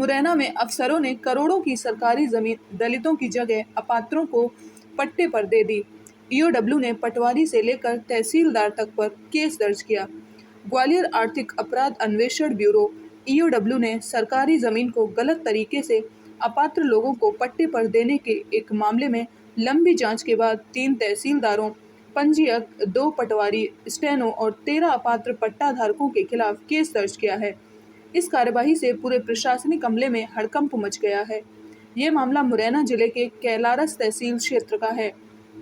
मुरैना में अफसरों ने करोड़ों की सरकारी जमीन दलितों की जगह अपात्रों को पट्टे पर दे दी। ईओडब्ल्यू ने पटवारी से लेकर तहसीलदार तक पर केस दर्ज किया। ग्वालियर आर्थिक अपराध अन्वेषण ब्यूरो ईओडब्ल्यू ने सरकारी जमीन को गलत तरीके से अपात्र लोगों को पट्टे पर देने के एक मामले में लंबी जांच के बाद 3 तहसीलदारों, पंजीयक, 2 पटवारी, स्टेनो और 13 अपात्र पट्टा धारकों के खिलाफ केस दर्ज किया है। इस कार्यवाही से पूरे प्रशासनिक अमले में हड़कंप मच गया है। ये मामला मुरैना जिले के कैलारस तहसील क्षेत्र का है।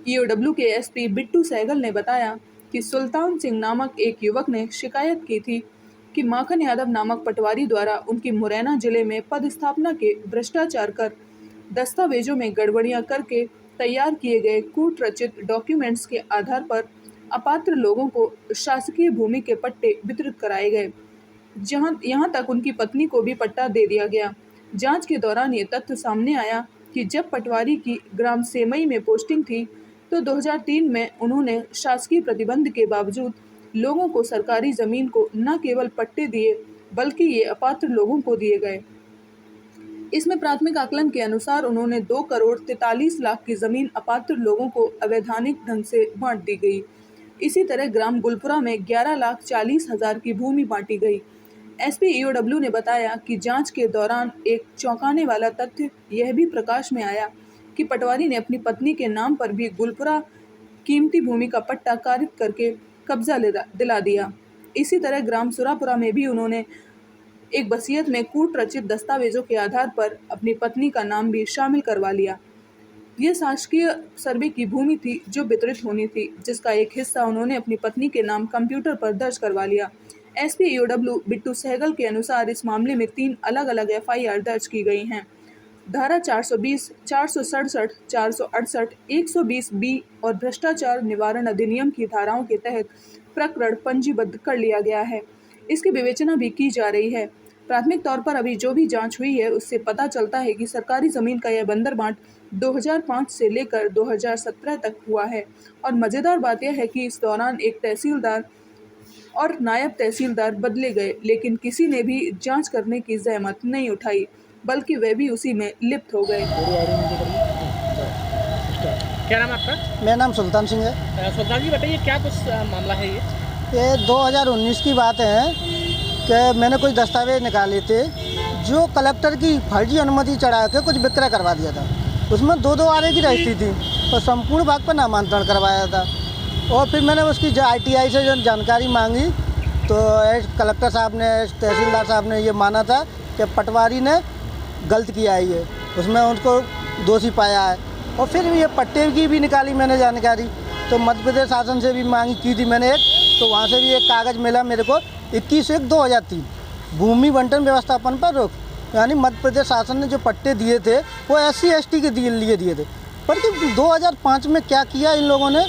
ईओडब्ल्यू के एसपी बिट्टू सहगल ने बताया कि सुल्तान सिंह नामक एक युवक ने शिकायत की थी कि माखन यादव नामक पटवारी द्वारा उनकी मुरैना जिले में पदस्थापना के भ्रष्टाचार कर दस्तावेजों में गड़बड़ियां करके तैयार किए गए कूट रचित डॉक्यूमेंट्स के आधार पर अपात्र लोगों को शासकीय भूमि के पट्टे वितरित कराए गए, यहाँ तक उनकी पत्नी को भी पट्टा दे दिया गया। जांच के दौरान ये तथ्य सामने आया कि जब पटवारी की ग्राम सेमई में पोस्टिंग थी तो 2003 में उन्होंने शासकीय प्रतिबंध के बावजूद लोगों को सरकारी जमीन को न केवल पट्टे दिए बल्कि ये अपात्र लोगों को दिए गए। इसमें प्राथमिक आकलन के अनुसार उन्होंने 2 करोड़ 43 लाख की जमीन अपात्र लोगों को अवैधानिक ढंग से बांट दी गई। इसी तरह ग्राम गुलपुरा में 11,40,000 की भूमि बांटी गई। एसपी ईओडब्ल्यू ने बताया कि जांच के दौरान एक चौंकाने वाला तथ्य यह भी प्रकाश में आया कि पटवारी ने अपनी पत्नी के नाम पर भी गुलपुरा कीमती भूमि का पट्टा कारित करके कब्जा दिला दिया। इसी तरह ग्राम सुरापुरा में भी उन्होंने एक वसीयत में कूट रचित दस्तावेजों के आधार पर अपनी पत्नी का नाम भी शामिल करवा लिया। ये शासकीय सर्वे की भूमि थी जो वितरित होनी थी, जिसका एक हिस्सा उन्होंने अपनी पत्नी के नाम कंप्यूटर पर दर्ज करवा लिया। एसपी ईओडब्ल्यू बिट्टू सहगल के अनुसार इस मामले में 3 अलग-अलग एफआईआर दर्ज की गई हैं। धारा 420, 467, 468, 120 बी और भ्रष्टाचार निवारण अधिनियम की धाराओं के तहत प्रकरण पंजीबद्ध कर लिया गया है। इसकी विवेचना भी की जा रही है। प्राथमिक तौर पर अभी जो भी जांच हुई है उससे पता चलता है कि सरकारी जमीन का यह बंदरबांट 2005 से लेकर 2017 तक हुआ है और मजेदार बात यह है कि इस दौरान एक तहसीलदार और नायब तहसीलदार बदले गए, लेकिन किसी ने भी जांच करने की जहमत नहीं उठाई, बल्कि वे भी उसी में लिप्त हो गए। क्या नाम आपका? मेरा नाम सुल्तान सिंह है। सुल्तान जी बताइए क्या कुछ मामला है ये 2019 की बात है कि मैंने कुछ दस्तावेज निकाले थे जो कलेक्टर की फर्जी अनुमति चढ़ा के कुछ विक्रय करवा दिया था। उसमें 2-2 आरे की रजिस्ट्री थी और संपूर्ण भाग पर नामांतरण करवाया था। और फिर मैंने उसकी ITI से जो जानकारी मांगी तो कलेक्टर साहब ने, तहसीलदार साहब ने ये माना था कि पटवारी ने गलत किया है, ये उसमें उनको दोषी पाया है। और फिर ये पट्टे की भी निकाली मैंने जानकारी, तो मध्य प्रदेश शासन से भी मांग की थी मैंने एक, तो वहाँ से भी एक कागज़ मिला मेरे को 21/1/2003 भूमि बंटन व्यवस्थापन पर रोक, यानी मध्य प्रदेश शासन ने जो पट्टे दिए थे वो SC ST के लिए दिए थे। पर 2005 में क्या किया इन लोगों ने,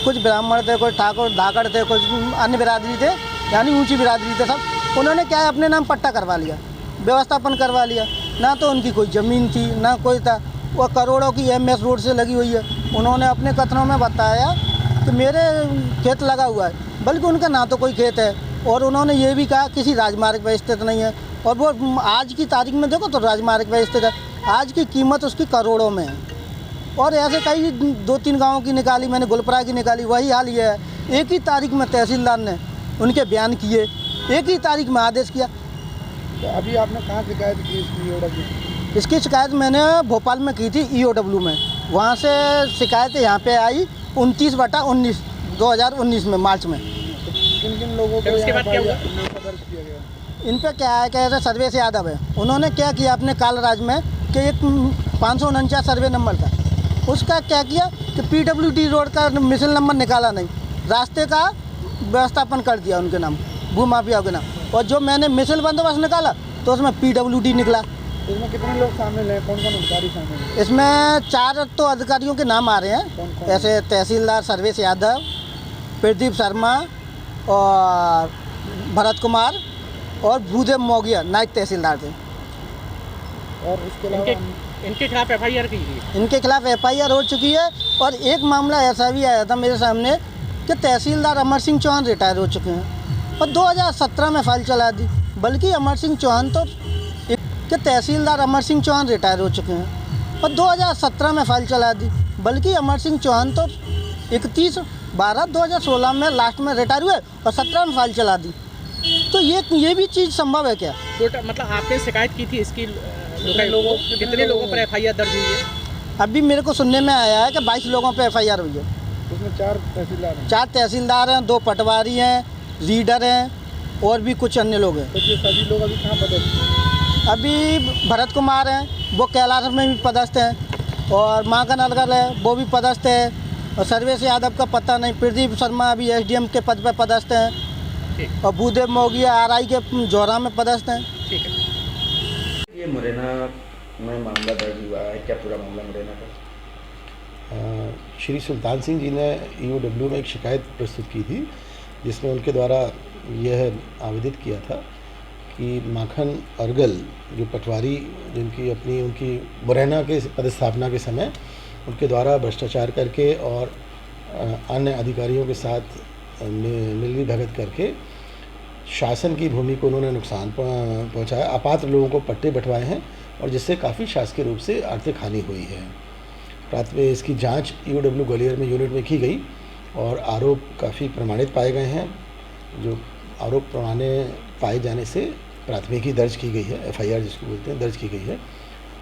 कुछ ब्राह्मण थे, कुछ ठाकुर धाकड़ थे, कुछ अन्य बिरादरी थे, यानी ऊंची बिरादरी थे सब, उन्होंने क्या है अपने नाम पट्टा करवा लिया, व्यवस्थापन करवा लिया। ना तो उनकी कोई ज़मीन थी ना कोई था, वो करोड़ों की MS रोड से लगी हुई है। उन्होंने अपने कथनों में बताया कि मेरे खेत लगा हुआ है, बल्कि उनका ना तो कोई खेत है, और उन्होंने ये भी कहा किसी राजमार्ग पर स्थित नहीं है। और वो आज की तारीख में देखो तो राजमार्ग पर स्थित है, आज की कीमत उसकी करोड़ों में है। और ऐसे कई 2-3 गाँवों की निकाली मैंने, गुलपुरा की निकाली, वही हाल ये है। एक ही तारीख में तहसीलदार ने उनके बयान किए, एक ही तारीख में आदेश किया। तो अभी आपने कहाँ शिकायत की इसकी ईओडब्ल्यू? इसकी शिकायत मैंने भोपाल में की थी ईओडब्ल्यू में, वहाँ से शिकायत यहाँ पे आई 29/19 2019 में, मार्च में। तो किन लोगों को उसके बाद क्या हुआ? दर्ज किया गया? इन पे क्या है कि सर्वेश यादव है, उन्होंने क्या किया अपने कालराज में कि एक 549 सर्वे नंबर था, उसका क्या किया कि PWD रोड का मिसल नंबर निकाला नहीं, रास्ते का व्यवस्थापन कर दिया उनके नाम, भूमाफियाओं के नाम। और जो मैंने मिसल बंदोबस्त निकाला तो उसमें PWD निकला। इसमें कितने लोग शामिल हैं, कौन कौन अधिकारी शामिल हैं? इसमें 4 तो अधिकारियों के नाम आ रहे हैं, कौन कौन? जैसे तहसीलदार सर्वेश यादव, प्रदीप शर्मा और भरत कुमार और भूदेव मोगिया नायब तहसीलदार थे। और इसके अलावा इनके खिलाफ FIR की गई? इनके खिलाफ FIR हो चुकी है। और एक मामला ऐसा भी आया था मेरे सामने कि तहसीलदार अमर सिंह चौहान रिटायर हो चुके हैं और 2017 में फाइल चला दी, बल्कि अमर सिंह चौहान तो कि तहसीलदार अमर सिंह चौहान रिटायर हो चुके हैं और 2017 में फाइल चला दी, बल्कि अमर सिंह चौहान तो 31/12/2016 में लास्ट में रिटायर हुए और 17 में फाइल चला दी। तो ये भी चीज़ संभव है क्या? टोटल मतलब आपने शिकायत की थी इसकी कितने लोगों पर FIR दर्ज हुई है? अभी मेरे को सुनने में आया है कि 22 लोगों पे FIR हुई है। उसमें 4 तहसीलदार हैं। 4 तहसीलदार हैं, 2 पटवारी हैं, रीडर हैं और भी कुछ अन्य लोग हैं। तो ये सभी लोग अभी कहाँ पदस्थ हैं? अभी भरत कुमार हैं, वो कैलाश में भी पदस्थ हैं, और माखन अलगर है वो भी पदस्थ है, और सर्वेश यादव का पता नहीं, प्रदीप शर्मा अभी SDM के पद पर पदस्थ हैं, ठीक और भूदेव मोगिया RI के जोरा में पदस्थ हैं। ठीक है। ये मुरैना में मामला दर्ज हुआ है, क्या पूरा मामला मुरैना का? श्री सुल्तान सिंह जी ने EOW में एक शिकायत प्रस्तुत की थी, जिसमें उनके द्वारा यह आवेदित किया था कि माखन अर्गल जो पटवारी जिनकी उनकी मुरैना के पदस्थापना के समय उनके द्वारा भ्रष्टाचार करके और अन्य अधिकारियों के साथ मिली भगत करके शासन की भूमि को उन्होंने नुकसान पहुंचाया, अपात्र लोगों को पट्टे बंटवाए हैं और जिससे काफ़ी शासकीय रूप से आर्थिक हानि हुई है। प्राथमिक इसकी जांच EOW ग्वालियर में यूनिट में की गई और आरोप काफ़ी प्रमाणित पाए गए हैं। जो आरोप प्रमाणित पाए जाने से प्राथमिकी दर्ज की गई है, FIR जिसको बोलते हैं, दर्ज की गई है।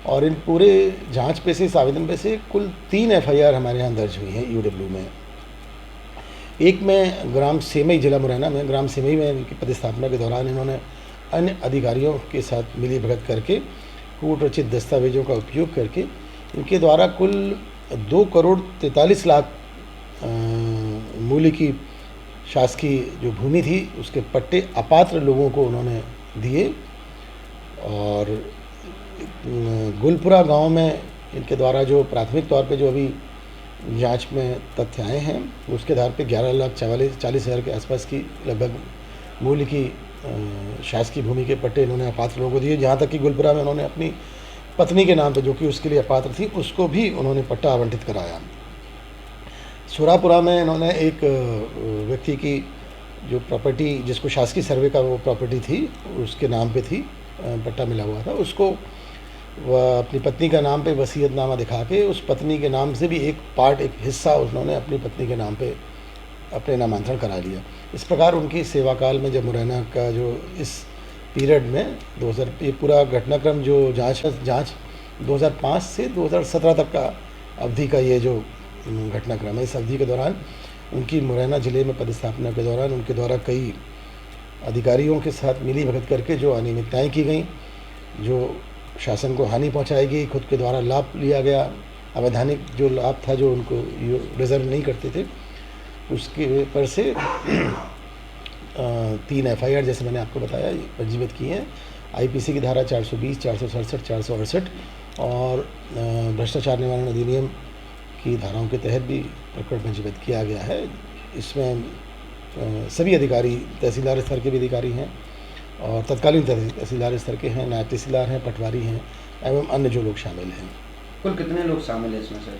और इन पूरे जांच पे से, इस आवेदन पे से कुल 3 FIR हमारे यहाँ दर्ज हुई हैं EOW में। एक में ग्राम सेमई, जिला मुरैना में ग्राम सेमई में इनकी पदस्थापना के दौरान इन्होंने अन्य अधिकारियों के साथ मिली भगत करके कूट रचित दस्तावेजों का उपयोग करके इनके द्वारा कुल 2 करोड़ 43 लाख मूल्य की शासकीय जो भूमि थी उसके पट्टे अपात्र लोगों को उन्होंने दिए। और गुलपुरा गांव में इनके द्वारा जो प्राथमिक तौर पे जो अभी जांच में तथ्य आए हैं उसके आधार पे 11,40,000 के आसपास की लगभग मूल्य की शासकीय भूमि के पट्टे इन्होंने अपात्र लोगों को दिए। जहाँ तक कि गुलपुरा में उन्होंने अपनी पत्नी के नाम पे, जो कि उसके लिए अपात्र थी, उसको भी उन्होंने पट्टा आवंटित कराया। सुरापुरा में इन्होंने एक व्यक्ति की जो प्रॉपर्टी, जिसको शासकीय सर्वे का वो प्रॉपर्टी थी, उसके नाम पे थी, पट्टा मिला हुआ था, उसको वह अपनी पत्नी का नाम पे वसीयतनामा दिखा के उस पत्नी के नाम से भी एक हिस्सा उन्होंने अपनी पत्नी के नाम पे अपने नामांतरण करा लिया। इस प्रकार उनकी सेवा काल में, जब मुरैना का जो इस पीरियड में 2000, ये पूरा घटनाक्रम जो जांच 2005 से 2017 तक का अवधि का ये जो घटनाक्रम है, इस अवधि के दौरान उनकी मुरैना ज़िले में पदस्थापना के दौरान उनके द्वारा कई अधिकारियों के साथ मिली भगत करके जो अनियमितताएँ की गई, जो शासन को हानि पहुंचाई गई, खुद के द्वारा लाभ लिया गया, अवैधानिक जो लाभ था जो उनको रिजर्व नहीं करते थे, उसके पर से 3 FIR जैसे मैंने आपको बताया पंजीबद्ध की हैं। IPC की धारा 420, 467, 468 और भ्रष्टाचार निवारण अधिनियम की धाराओं के तहत भी प्रकरण पंजीबद्ध किया गया है। इसमें सभी अधिकारी, तहसीलदार स्तर के भी अधिकारी हैं और तत्कालीन तहसीलदार स्तर के हैं, नायब तहसीलदार हैं, पटवारी हैं एवं अन्य जो लोग शामिल हैं। कुल कितने लोग शामिल हैं इसमें सर?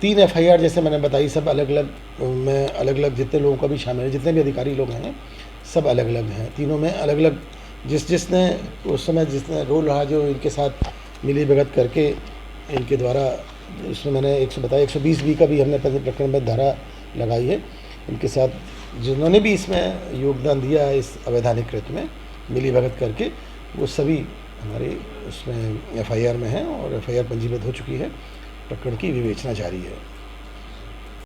3 FIR जैसे मैंने बताई, सब अलग अलग जितने लोगों का भी शामिल है, जितने भी अधिकारी लोग हैं सब अलग अलग हैं। तीनों में अलग अलग जिसने उस समय जिसने रोल रहा, जो इनके साथ मिली भगत करके इनके द्वारा, इसमें मैंने 120B का भी हमने प्रकरण में धारा लगाई है। इनके साथ जिन्होंने भी इसमें योगदान दिया है इस अवैधानिक कृत्य में मिली भगत करके, वो सभी हमारे उसमें FIR में हैं और FIR पंजीबद्ध हो चुकी है। प्रकरण की विवेचना जारी है।